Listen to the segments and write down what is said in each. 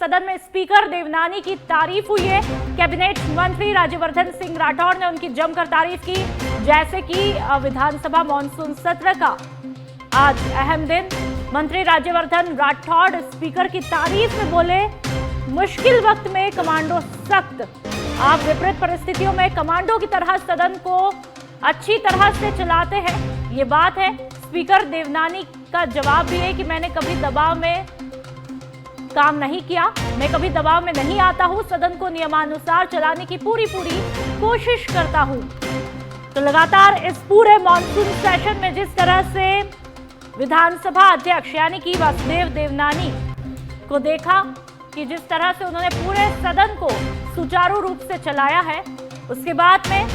सदन में स्पीकर देवनानी की तारीफ हुई है। कैबिनेट मंत्री राज्यवर्धन सिंह राठौड़ ने उनकी जमकर तारीफ की। जैसे कि विधानसभा मॉनसून सत्र का आज अहम दिन, मंत्री राज्यवर्धन राठौड़ स्पीकर की तारीफ में बोले, मुश्किल वक्त में कमांडो सख्त, आप विपरीत परिस्थितियों में कमांडो की तरह सदन को अच्छी तरह से चलाते हैं, ये बात है। स्पीकर देवनानी का जवाब भी है कि मैंने कभी दबाव में काम नहीं किया, मैं कभी दबाव में नहीं आता हूं, सदन को नियमानुसार चलाने की पूरी कोशिश करता हूं। तो लगातार इस पूरे मॉनसून सेशन में जिस तरह से विधानसभा अध्यक्ष यानी कि वासुदेव देवनानी को देखा कि जिस तरह से उन्होंने पूरे सदन को सुचारू रूप से चलाया है, उसके बाद में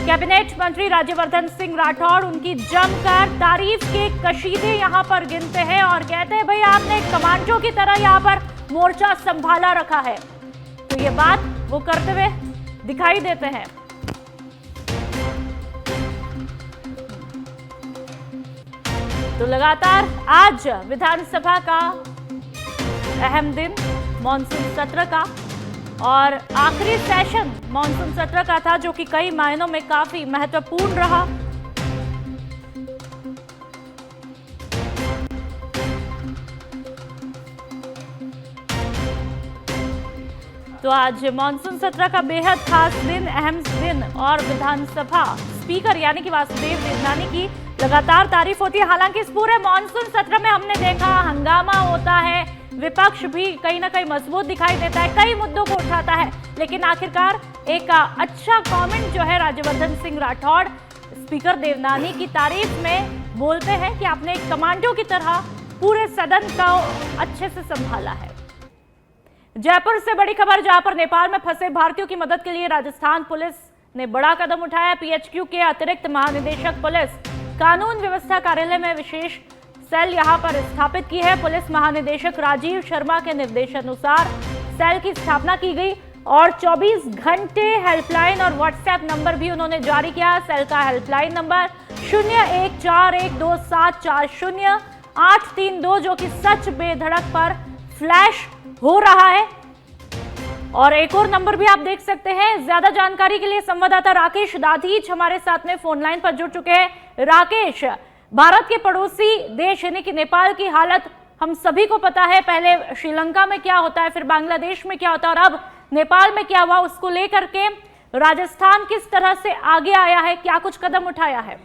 कैबिनेट मंत्री राज्यवर्धन सिंह राठौड़ उनकी जमकर तारीफ के कशीदे यहां पर गिनते हैं और कहते हैं, भाई आपने कमांडो की तरह यहां पर मोर्चा संभाला रखा है। तो ये बात वो करते हुए दिखाई देते हैं। तो लगातार आज विधानसभा का अहम दिन मॉनसून सत्र का और आखिरी सेशन मॉनसून सत्र का था, जो कि कई मायनों में काफी महत्वपूर्ण रहा। तो आज मॉनसून सत्र का बेहद खास दिन, अहम दिन और विधानसभा स्पीकर यानी कि वासुदेव देवनानी की लगातार तारीफ होती है। हालांकि इस पूरे मॉनसून सत्र में हमने देखा हंगामा होता है, विपक्ष भी कहीं ना कहीं मजबूत दिखाई देता है, कई मुद्दों को उठाता है, लेकिन आखिरकार एक अच्छा कमेंट जो है राज्यवर्धन सिंह राठौड़ स्पीकर देवनानी की तारीफ में बोलते हैं कि आपने एक कमांडो की तरह पूरे सदन को अच्छे से संभाला है। जयपुर से बड़ी खबर, जहां पर नेपाल में फंसे भारतीयों की मदद के लिए राजस्थान पुलिस ने बड़ा कदम उठाया। पीएचक्यू के अतिरिक्त महानिदेशक पुलिस कानून व्यवस्था कार्यालय में विशेष सेल यहां पर स्थापित की है। पुलिस महानिदेशक राजीव शर्मा के निर्देशानुसार सेल की स्थापना की गई और 24 घंटे हेल्पलाइन और व्हाट्सएप नंबर भी उन्होंने जारी किया। सेल का हेल्पलाइन नंबर 0141240832, जो कि सच बेधड़क पर फ्लैश हो रहा है। और एक और नंबर भी आप देख सकते हैं। ज्यादा जानकारी के लिए संवाददाता राकेश दाधीच हमारे साथ में फोन लाइन पर जुड़ चुके हैं। राकेश, भारत के पड़ोसी देश यानी कि नेपाल की हालत हम सभी को पता है, पहले श्रीलंका में क्या होता है, फिर बांग्लादेश में क्या होता है और अब नेपाल में क्या हुआ, उसको लेकर के राजस्थान किस तरह से आगे आया है, क्या कुछ कदम उठाया है?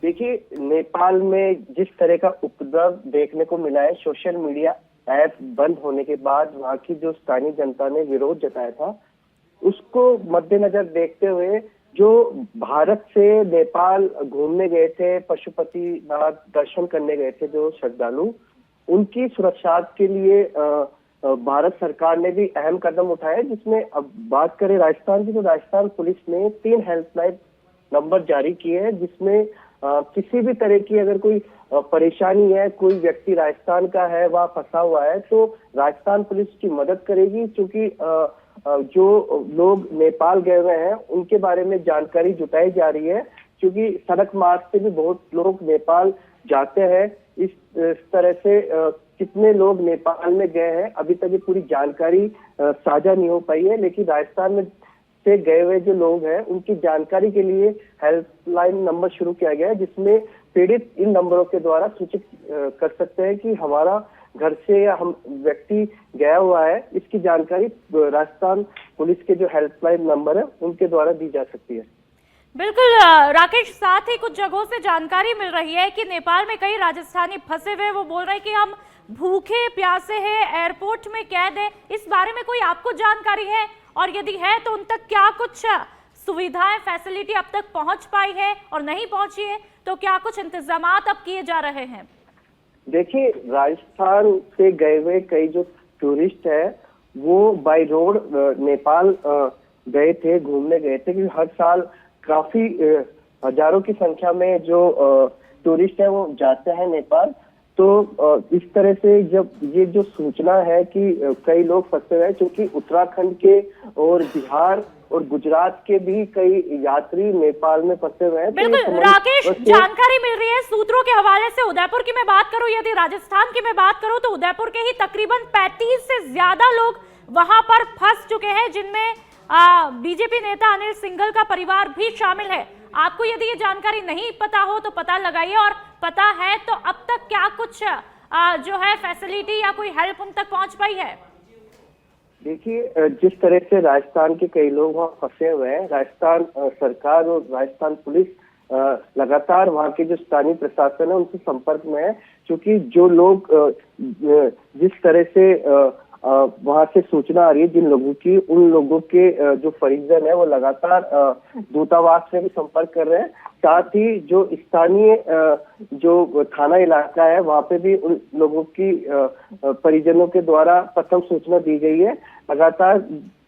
देखिए, नेपाल में जिस तरह का उपद्रव देखने को मिला है, सोशल मीडिया ऐप बंद होने के बाद वहां की जो स्थानीय जनता ने विरोध जताया था, उसको मद्देनजर देखते हुए जो भारत से नेपाल घूमने गए थे, पशुपतिनाथ दर्शन करने गए थे जो श्रद्धालु, उनकी सुरक्षा के लिए भारत सरकार ने भी अहम कदम उठाए। जिसमें अब बात करें राजस्थान की, तो राजस्थान पुलिस ने 3 हेल्पलाइन नंबर जारी किए हैं, जिसमें किसी भी तरह की अगर कोई परेशानी है, कोई व्यक्ति राजस्थान का है, वह फंसा हुआ है, तो राजस्थान पुलिस की मदद करेगी। क्योंकि जो लोग नेपाल गए हुए हैं उनके बारे में जानकारी जुटाई जा रही है, क्योंकि सड़क मार्ग से भी बहुत लोग नेपाल जाते हैं। इस तरह से कितने लोग नेपाल में गए हैं अभी तक ये पूरी जानकारी साझा नहीं हो पाई है, लेकिन राजस्थान में से गए हुए जो लोग हैं उनकी जानकारी के लिए हेल्पलाइन नंबर शुरू किया गया है, जिसमें पीड़ित इन नंबरों के द्वारा सूचित कर सकते हैं कि हमारा घर से या हम व्यक्ति गया हुआ है। इसकी जानकारी राजस्थान पुलिस के जो हेल्पलाइन नंबर है उनके द्वारा दी जा सकती है। बिल्कुल राकेश, साथ ही कुछ जगहों से जानकारी मिल रही है कि नेपाल में कई राजस्थानी फंसे हुए, वो बोल रहे हैं कि हम भूखे प्यासे हैं, एयरपोर्ट में कैद है। इस बारे में कोई आपको जानकारी है, और यदि है तो उन तक क्या कुछ सुविधाएं, फैसिलिटी अब तक पहुंच पाई है, और नहीं पहुंची है तो क्या कुछ इंतजामात अब किए जा रहे हैं? देखिए, राजस्थान से गए हुए कई जो टूरिस्ट है वो बाय रोड नेपाल गए थे, घूमने गए थे, क्योंकि हर साल काफी हजारों की संख्या में जो टूरिस्ट है वो जाते हैं नेपाल। तो इस तरह से जब ये जो सूचना है कि कई लोग फंसे हुए हैं, क्योंकि उत्तराखंड के और बिहार और गुजरात के भी कई यात्री नेपाल में फंसे हुए हैं। बिल्कुल राकेश, जानकारी मिल रही है सूत्रों के हवाले से। उदयपुर की मैं बात करूं, यदि राजस्थान की मैं बात करूं, तो उदयपुर के ही तकरीबन 35 से ज्यादा लोग वहां पर फंस चुके हैं, जिनमें बीजेपी नेता अनिल सिंघल का परिवार भी शामिल है। आपको यदि ये जानकारी नहीं पता हो तो पता लगाइए, और पता है तो अब तक क्या कुछ जो है फैसिलिटी या कोई हेल्प उन तक पहुंच पाई है? देखिए, जिस तरह से राजस्थान के कई लोग वहाँ फंसे हुए हैं, राजस्थान सरकार और राजस्थान पुलिस लगातार वहाँ के जो स्थानीय प्रशासन है उनसे संपर्क में है, क्योंकि जो लोग जिस तरह से वहाँ से सूचना आ रही है जिन लोगों की, उन लोगों के जो परिजन है वो लगातार दूतावास से भी संपर्क कर रहे हैं। साथ ही जो स्थानीय जो थाना इलाका है वहाँ पे भी उन लोगों की परिजनों के द्वारा प्रथम सूचना दी गई है। लगातार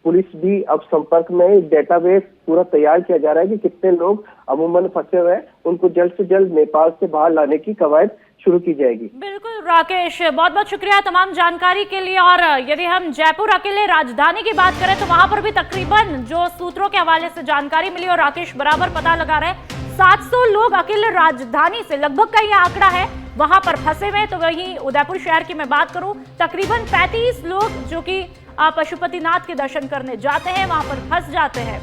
पुलिस भी अब संपर्क में, डेटाबेस पूरा तैयार किया जा रहा है कि कितने लोग अमूमन फंसे हुए हैं, उनको जल्द से जल्द नेपाल से बाहर लाने की कवायद शुरू की जाएगी। बिल्कुल राकेश, बहुत बहुत शुक्रिया तमाम जानकारी के लिए। और यदि हम जयपुर अकेले राजधानी की बात करें तो वहां पर भी तकरीबन जो सूत्रों के हवाले से जानकारी मिली, और राकेश बराबर पता लगा रहे हैं, 700 लोग अकेले राजधानी से, लगभग का यह आंकड़ा है, वहां पर फंसे हुए। तो वहीं उदयपुर शहर की मैं बात करूं, तकरीबन 35 लोग जो कि पशुपतिनाथ के दर्शन करने जाते हैं वहां पर फंस जाते हैं।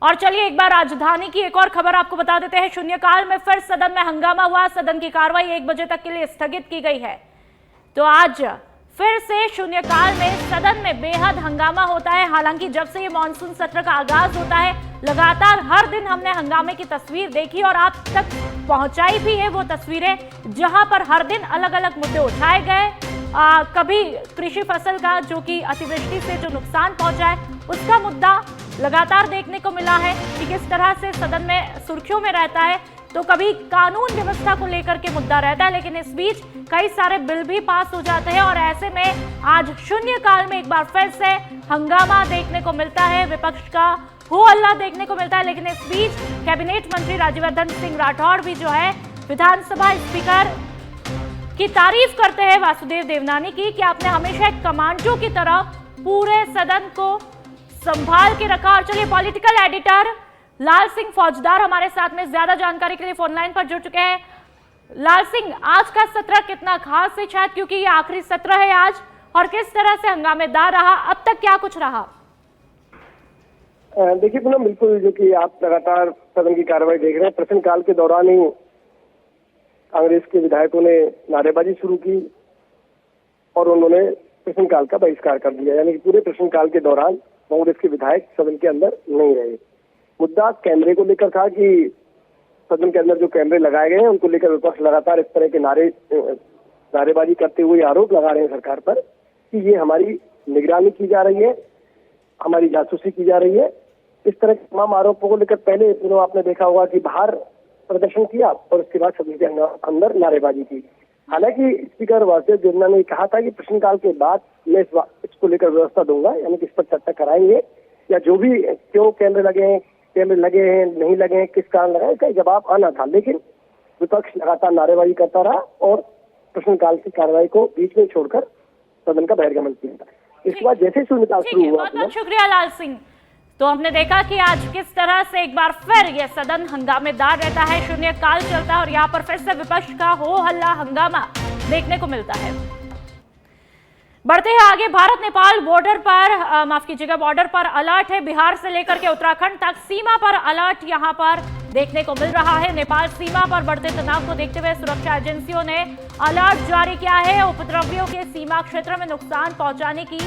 और चलिए एक बार राजधानी की एक और खबर आपको बता देते हैं। शून्यकाल में फिर सदन में हंगामा हुआ, सदन की कार्रवाई 1 बजे तक के लिए स्थगित की गई है। तो आज फिर से शून्यकाल में सदन में बेहद हंगामा होता है। हालांकि जब से ये मॉनसून सत्र का आगाज होता है, लगातार हर दिन हमने हंगामे की तस्वीर देखी और आप तक पहुंचाई भी है वो तस्वीरें, जहां पर हर दिन अलग अलग मुद्दे उठाए गए। कभी कृषि फसल का, जो कि अतिवृष्टि से जो नुकसान पहुंचा है, उसका मुद्दा लगातार देखने को मिला है कि किस तरह से सदन में सुर्खियों में रहता है। तो कभी कानून व्यवस्था को लेकर के मुद्दा रहता है, लेकिन इस बीच कई सारे बिल भी पास हो जाते हैं। और ऐसे में आज शून्यकाल में एक बार फिर से हंगामा देखने को मिलता है, विपक्ष का हो हल्ला देखने को मिलता है। लेकिन इस बीच कैबिनेट मंत्री राज्यवर्धन सिंह राठौड़ भी जो है विधानसभा स्पीकर की तारीफ करते हैं, वासुदेव देवनानी की, कि आपने हमेशा एक कमांडो की तरह पूरे सदन को संभाल के रखा। और चलिए पॉलिटिकल एडिटर लाल सिंह फौजदार हमारे साथ में ज्यादा जानकारी के लिए फोन लाइन पर जुड़ चुके हैं। लाल सिंह, आज का सत्र कितना खास है, शायद क्योंकि ये आखिरी सत्र है आज, और किस तरह से हंगामेदार रहा, अब तक क्या कुछ रहा? देखिए पूनम, बिल्कुल जो कि आप लगातार सदन की कार्रवाई देख रहे हैं, प्रश्नकाल के दौरान ही कांग्रेस के विधायकों ने नारेबाजी शुरू की और उन्होंने प्रश्नकाल का बहिष्कार कर दिया। यानी कि पूरे प्रश्नकाल के दौरान कांग्रेस के विधायक सदन के अंदर नहीं रहे। मुद्दा कैमरे को लेकर था कि सदन के अंदर जो कैमरे लगाए गए हैं उनको लेकर विपक्ष लगातार इस तरह के नारेबाजी करते हुए आरोप लगा रहे हैं सरकार पर कि ये हमारी निगरानी की जा रही है, हमारी जासूसी की जा रही है। इस तरह के तमाम आरोपों को लेकर पहले दिनों आपने देखा होगा कि बाहर प्रदर्शन किया और उसके बाद सदन के अंदर नारेबाजी की। हालांकि स्पीकर वासुदेव देवनानी ने कहा था कि प्रश्नकाल के बाद मैं इसको लेकर व्यवस्था दूंगा, यानी कि इस पर चर्चा कराएंगे, या जो भी क्यों कैमरे लगे हैं नहीं लगे हैं, किस कारण लगे, इसका जवाब आना था। लेकिन विपक्ष लगातार नारेबाजी करता रहा और प्रश्नकाल की कार्रवाई को बीच में छोड़कर सदन का बहिर्गमन किया। इसके बाद जैसे शून्यकाल शुरू हुआ। बहुत बहुत शुक्रिया लाल सिंह। तो हमने देखा कि आज किस तरह से एक बार फिर यह सदन हंगामेदार रहता है, शून्यकाल चलता है और यहाँ पर फिर से विपक्ष का हो हल्ला हंगामा देखने को मिलता है। बढ़ते हैं आगे, भारत नेपाल बॉर्डर पर माफ कीजिएगा बॉर्डर पर अलर्ट है। बिहार से लेकर के उत्तराखंड तक सीमा पर अलर्ट यहां पर देखने को मिल रहा है। नेपाल सीमा पर बढ़ते तनाव को देखते हुए सुरक्षा एजेंसियों ने अलर्ट जारी किया है। उपद्रवियों के सीमा क्षेत्र में नुकसान पहुंचाने की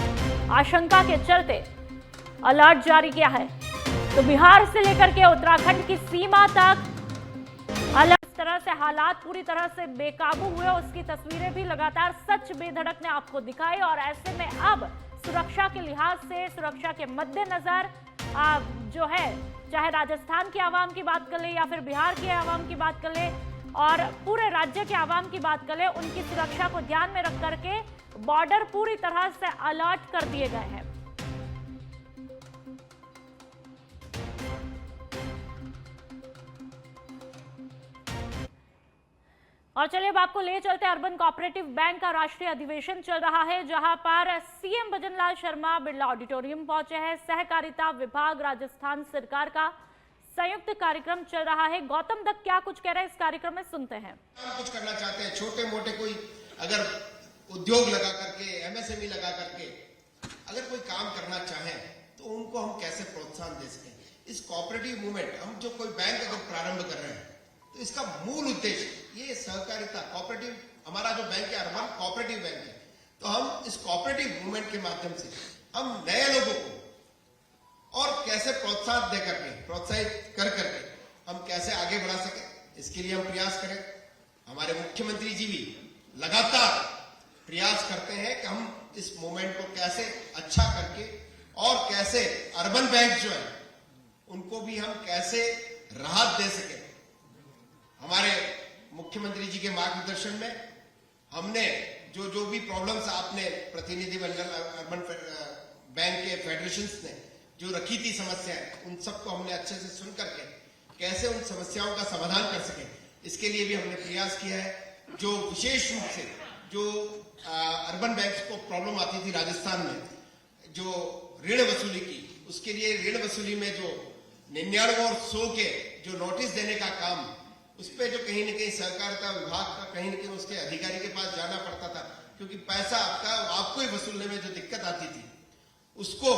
आशंका के चलते अलर्ट जारी किया है। तो बिहार से लेकर के उत्तराखंड की सीमा तक अलर्ट। इस तरह से हालात पूरी तरह से बेकाबू हुए, उसकी तस्वीरें भी लगातार सच बेधड़क ने आपको दिखाई। और ऐसे में अब सुरक्षा के लिहाज से, सुरक्षा के मद्देनजर जो है, चाहे राजस्थान की आवाम की बात कर ले या फिर बिहार की आवाम की बात कर ले और पूरे राज्य के आवाम की बात कर ले, उनकी सुरक्षा को ध्यान में रख करके बॉर्डर पूरी तरह से अलर्ट कर दिए गए हैं। और चलिए अब आपको ले चलते अर्बन कोऑपरेटिव बैंक का राष्ट्रीय अधिवेशन चल रहा है, जहां पर सीएम भजनलाल शर्मा बिरला ऑडिटोरियम पहुंचे हैं। सहकारिता विभाग राजस्थान सरकार का संयुक्त कार्यक्रम चल रहा है। गौतम दत्त क्या कुछ कह रहे हैं इस कार्यक्रम में, सुनते हैं। हम कुछ करना चाहते हैं, छोटे मोटे कोई अगर उद्योग लगा करके, एमएसएमई लगा करके अगर कोई काम करना चाहें तो उनको हम कैसे प्रोत्साहन दे सकें। इस कोऑपरेटिव मूवमेंट, हम जो कोई बैंक अगर प्रारंभ कर रहे हैं तो इसका मूल उद्देश्य ये सहकारिता कोऑपरेटिव, हमारा जो बैंक है अर्बन कोऑपरेटिव बैंक है, तो हम इस कोऑपरेटिव मूवमेंट के माध्यम से हम नए लोगों को और कैसे प्रोत्साहित कर करके हम कैसे आगे बढ़ा सके, इसके लिए हम प्रयास करें। हमारे मुख्यमंत्री जी भी लगातार प्रयास करते हैं कि हम इस मूवमेंट को कैसे अच्छा करके और कैसे अर्बन बैंक जो है उनको भी हम कैसे राहत दे सके। हमारे मुख्यमंत्री जी के मार्गदर्शन में हमने जो भी प्रॉब्लम्स आपने प्रतिनिधि मंडल अर्बन बैंक के फेडरेशंस ने जो रखी थी समस्याएं, उन सबको हमने अच्छे से सुन करके कैसे उन समस्याओं का समाधान कर सके, इसके लिए भी हमने प्रयास किया है। जो विशेष रूप से जो अर्बन बैंक को प्रॉब्लम आती थी राजस्थान में, जो ऋण वसूली की, उसके लिए ऋण वसूली में जो 99 और 100 के जो नोटिस देने का काम, उस पर जो कहीं न कहीं सहकारिता विभाग का कहीं न कहीं उसके अधिकारी के पास जाना पड़ता था, क्योंकि पैसा आपको ही वसूलने में जो दिक्कत आती थी, उसको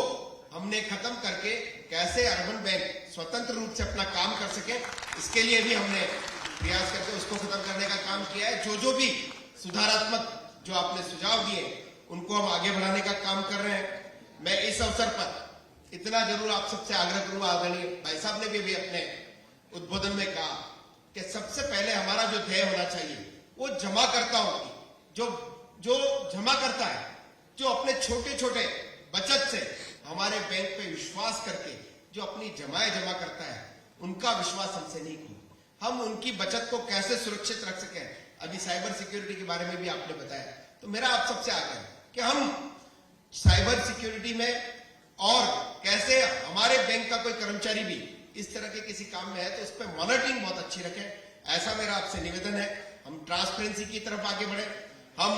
हमने खत्म करके कैसे अर्बन बैंक स्वतंत्र रूप से अपना काम कर सके, इसके लिए भी हमने प्रयास करके उसको खत्म करने का काम किया है। जो भी सुधारात्मक जो आपने सुझाव दिए उनको हम आगे बढ़ाने का काम कर रहे हैं। मैं इस अवसर पर इतना जरूर आप सबसे आग्रह करूंगा, आदरणीय भाई साहब ने भी अपने उद्बोधन में कहा कि सबसे पहले हमारा जो ध्येय होना चाहिए वो जमाकर्ताओं की, जो जमा करता है, जो अपने छोटे छोटे बचत से हमारे बैंक पे विश्वास करके जो अपनी जमाएं जमा करता है, उनका विश्वास हमसे नहीं खो। हम उनकी बचत को कैसे सुरक्षित रख सकें, अभी साइबर सिक्योरिटी के बारे में भी आपने बताया, तो मेरा आप सबसे आग्रह है कि हम साइबर सिक्योरिटी में और कैसे हमारे बैंक का कोई कर्मचारी भी इस तरह के किसी काम में है तो उस पर मॉनिटरिंग बहुत अच्छी रखें, ऐसा मेरा आपसे निवेदन है। हम ट्रांसपेरेंसी की तरफ आगे बढ़े, हम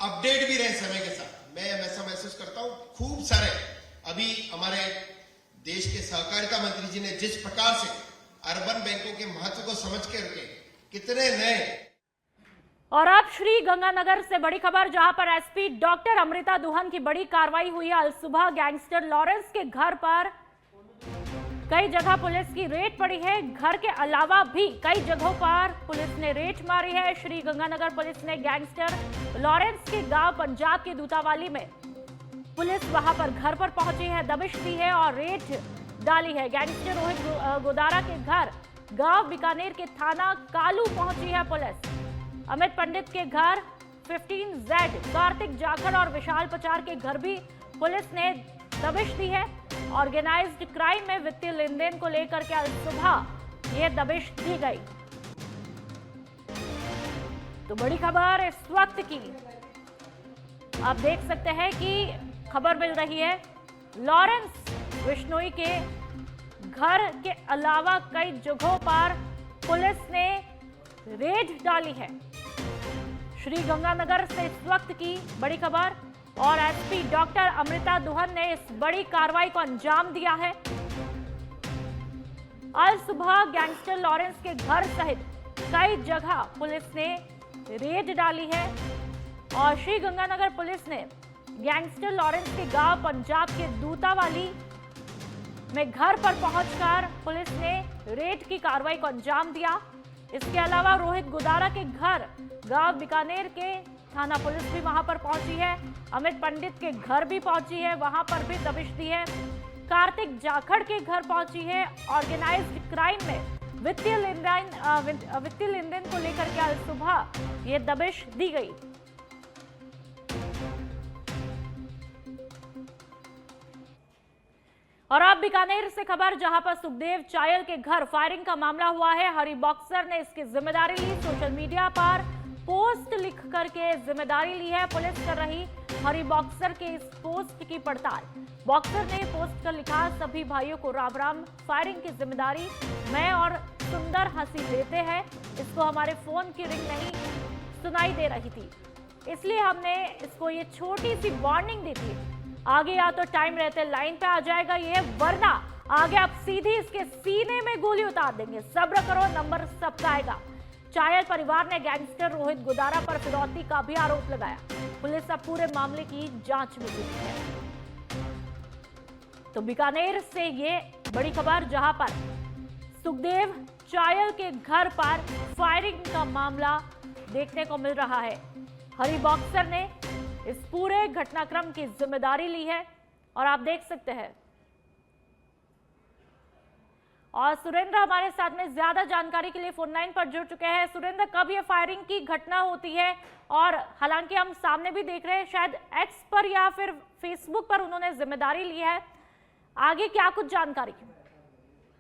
अपडेट भी रहे समय के साथ। मैं ऐसा महसूस करता हूं खूब सारे अभी हमारे देश के सहकारिता मंत्री जी ने जिस प्रकार से अर्बन बैंकों के महत्व को समझ करके कितने नए। और अब श्री गंगानगर से बड़ी खबर, जहां पर एसपी डॉक्टर अमृता दुहन की बड़ी कार्रवाई हुई है। अल सुबह गैंगस्टर लॉरेंस के घर पर कई जगह पुलिस की रेड पड़ी है। घर के अलावा भी कई जगहों पर पुलिस ने रेड मारी है। श्री गंगानगर पुलिस ने गैंगस्टर लॉरेंस के गांव पंजाब के दूतावाली में पुलिस वहां पर घर पर पहुंची है, दबिश दी है और रेड डाली है। गैंगस्टर रोहित गोदारा के घर गांव बीकानेर के थाना कालू पहुंची है पुलिस। अमित पंडित के घर 15Z, कार्तिक जाखड़ और विशाल पचार के घर भी पुलिस ने दबिश दी है। ऑर्गेनाइज्ड क्राइम में वित्तीय लेन देन को लेकर के आज सुबह ये दबिश दी गई। तो बड़ी खबर इस वक्त की आप देख सकते हैं कि खबर मिल रही है लॉरेंस बिश्नोई के घर के अलावा कई जगहों पर पुलिस ने रेड डाली है। श्री गंगानगर से इस वक्त की बड़ी खबर, और एसपी डॉक्टर अमृता दुहन ने इस बड़ी कार्रवाई को अंजाम दिया है। आज सुबह गैंगस्टर लॉरेंस के घर सहित कई जगह पुलिस ने रेड डाली है और श्री गंगानगर पुलिस ने गैंगस्टर लॉरेंस के गांव पंजाब के दूतावाली में घर पर पहुंचकर पुलिस ने रेड की कार्रवाई को अंजाम दिया। इसके अलावा रोहित गोदारा के घर गांव बीकानेर के थाना पुलिस भी वहां पर पहुंची है। अमित पंडित के घर भी पहुंची है, वहां पर भी दबिश दी है। कार्तिक जाखड़ के घर पहुंची है। ऑर्गेनाइज्ड क्राइम में वित्तीय लेन देन को लेकर के आज सुबह ये दबिश दी गई। और अब बीकानेर से खबर, जहां पर सुखदेव चायल के घर फायरिंग का मामला हुआ है। हरी बॉक्सर ने इसकी जिम्मेदारी ली। सोशल मीडिया पर पोस्ट लिख करके जिम्मेदारी ली है। पुलिस कर रही हरी बॉक्सर के इस पोस्ट की पड़ताल। बॉक्सर ने पोस्ट कर लिखा, सभी भाइयों को राम राम, फायरिंग की जिम्मेदारी मैं और सुंदर हंसी लेते हैं। इसको हमारे फोन की रिंग नहीं सुनाई दे रही थी, इसलिए हमने इसको ये छोटी सी वार्निंग दी थी। आगे या तो टाइम रहते लाइन पे आ जाएगा ये, वरना आगे आप सीधी इसके सीने में गोली उतार देंगे। सब्र करो, नंबर सबका आएगा। चायल परिवार ने गैंगस्टर रोहित गुदारा पर फिरौती का भी आरोप लगाया। पुलिस अब पूरे मामले की जांच में जुटी है। तो बीकानेर से ये बड़ी खबर, जहां पर सुखदेव चायल के घर पर फायरिंग का मामला देखने को मिल रहा है। हरी बॉक्सर ने इस पूरे घटनाक्रम की जिम्मेदारी ली है और आप देख सकते हैं। और सुरेंद्र हमारे साथ में ज्यादा जानकारी के लिए फोन लाइन पर जुड़ चुके हैं। सुरेंद्र, कब ये फायरिंग की घटना होती है? और हालांकि हम सामने भी देख रहे हैं, शायद एक्स पर या फिर फेसबुक पर उन्होंने जिम्मेदारी ली है, आगे क्या कुछ जानकारी?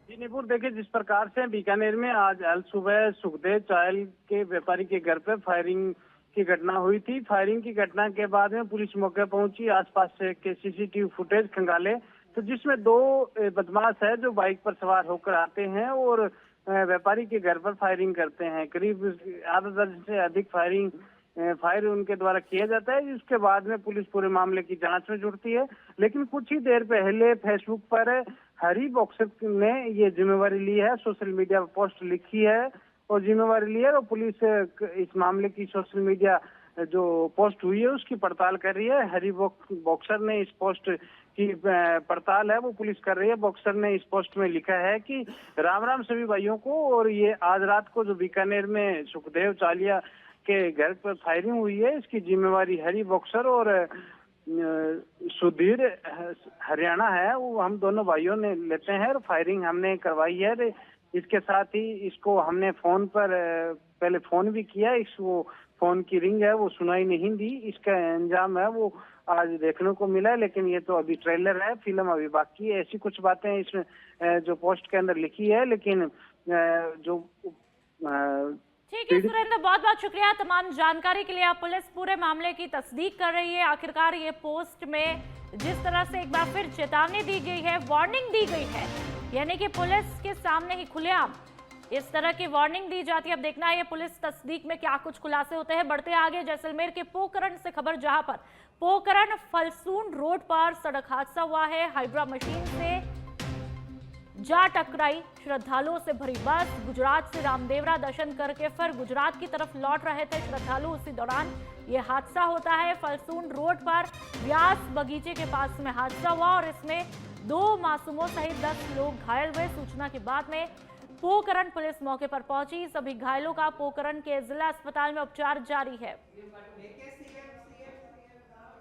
जी निपुर, देखिए जिस प्रकार से बीकानेर में आज अल सुबह सुखदेव चायल के व्यापारी के घर पे फायरिंग की घटना हुई थी। फायरिंग की घटना के बाद में पुलिस मौके पहुंची, आसपास से के सीसीटीवी फुटेज खंगाले, तो जिसमें 2 बदमाश है जो बाइक पर सवार होकर आते हैं और व्यापारी के घर पर फायरिंग करते हैं। करीब आधा दर्जन से अधिक फायर उनके द्वारा किया जाता है। इसके बाद में पुलिस पूरे मामले की जांच में जुटती है। लेकिन कुछ ही देर पहले फेसबुक पर हरी बॉक्सर ने ये जिम्मेवारी ली है, सोशल मीडिया पर पोस्ट लिखी है और जिम्मेवारी ली है, और पुलिस इस मामले की सोशल मीडिया जो पोस्ट हुई है उसकी पड़ताल कर रही है। हरी बॉक्सर ने इस पोस्ट की पड़ताल है वो पुलिस कर रही है। बॉक्सर ने इस पोस्ट में लिखा है कि राम राम सभी भाइयों को, और ये आज रात को जो बीकानेर में सुखदेव चालिया के घर पर फायरिंग हुई है इसकी जिम्मेवारी हरी बॉक्सर और सुधीर हरियाणा है, वो हम दोनों भाइयों ने लेते हैं और फायरिंग हमने करवाई है। इसके साथ ही इसको हमने फोन पर पहले फोन भी किया, इसको फोन की रिंग है वो सुनाई नहीं दी। इसका अंजाम है वो आज देखने को मिला है, लेकिन ये तो अभी ट्रेलर है, फिल्म अभी बाकी है। ऐसी कुछ बातें इसमें जो पोस्ट के अंदर लिखी है, लेकिन जो ठीक है सुरेंद्र, बहुत बहुत शुक्रिया तमाम जानकारी के लिए। आप पुलिस पूरे मामले की तस्दीक कर रही है। आखिरकार ये पोस्ट में जिस तरह से एक बार फिर चेतावनी दी गई है, वार्निंग दी गई है, यानी कि पुलिस के सामने ही खुलेआम इस तरह की वार्निंग दी जाती है। अब देखना है ये पुलिस तस्दीक में क्या कुछ खुलासे होते हैं। बढ़ते आगे जैसलमेर के पोकरण से खबर, जहां पर पोकरण फलसून रोड पर सड़क हादसा हुआ है। हाइड्रा मशीन से जा टकराई श्रद्धालुओं से भरी बस। गुजरात से रामदेवरा दर्शन करके फिर गुजरात की तरफ लौट रहे थे श्रद्धालु, उसी दौरान ये हादसा होता है। फलसून रोड पर व्यास बगीचे के पास में हादसा हुआ और इसमें 2 मासूमों सहित 10 लोग घायल हुए। सूचना के बाद में पोकरण पुलिस मौके पर पहुंची। सभी घायलों का पोकरण के जिला अस्पताल में उपचार जारी है।